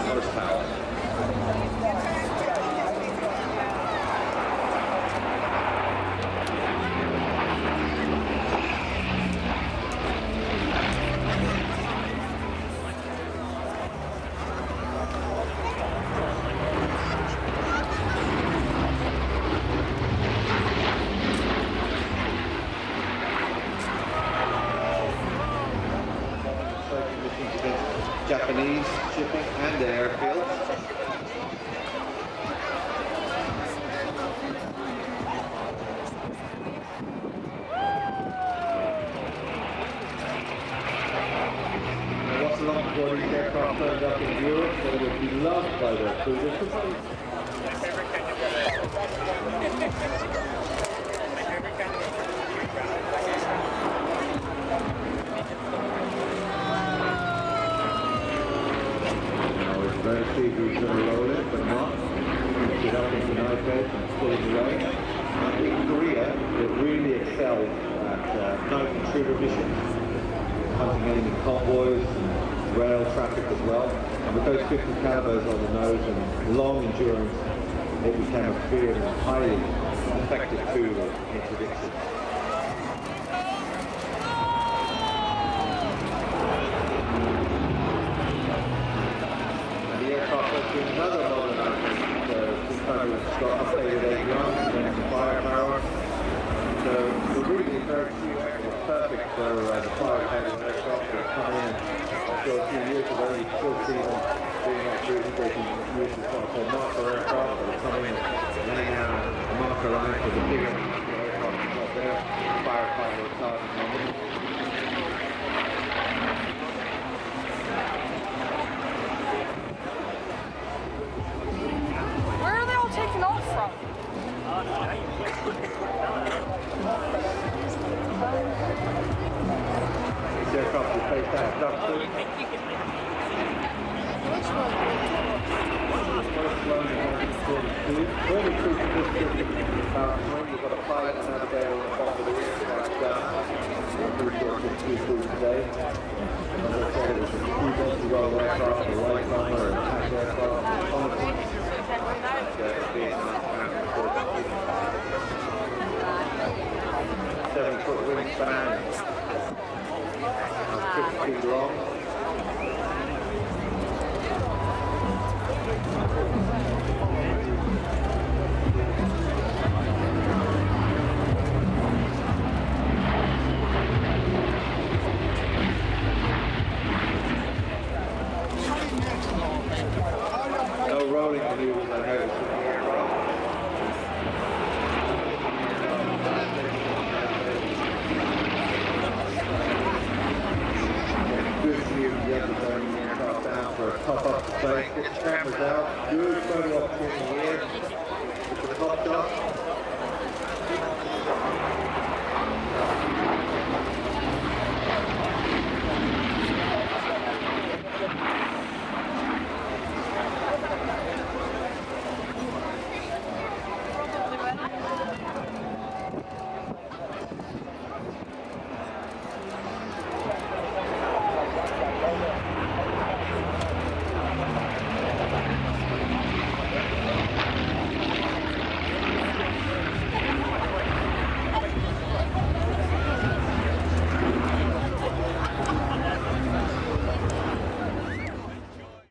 horsepower. Japanese shipping and airfields. Now, what's long before these aircraft turned up in Europe, they would be loved by their cruisers. Very see who's going to roll it, but not. Get up into night bed and pull it away. And in Korea, they've really excelled at night intruder missions, hunting enemy convoys and rail traffic as well. And with those 50 calibers on the nose and long endurance, it became a feared and highly effective tool of interdiction. Another modernization, this time it's got updated avionics and some firepower. So the really very cute, it's perfect for the fire-powered aircraft that come in. So a few years ago you still see them doing that cruising. They can use this one called marker aircraft that are coming in and laying out a marker line for the bigger aircraft that's up there, firepower charging on them. Taken off from? These aircraft will face that ducted. Which one? First one is 142. Early cruise position, you've got a pilot and navigator on the top of the aircraft. We're pretty sure it's 2 crews today. As I said, it was a crew density roll aircraft, a light bomber, an attack aircraft, Seven-foot wingspan, 50 feet long. No rolling maneuvers, I noticed in the aircraft. Good view of the undertone aircraft down for a top up to space. Get the cameras out. Good photo opportunity here. With the top shot.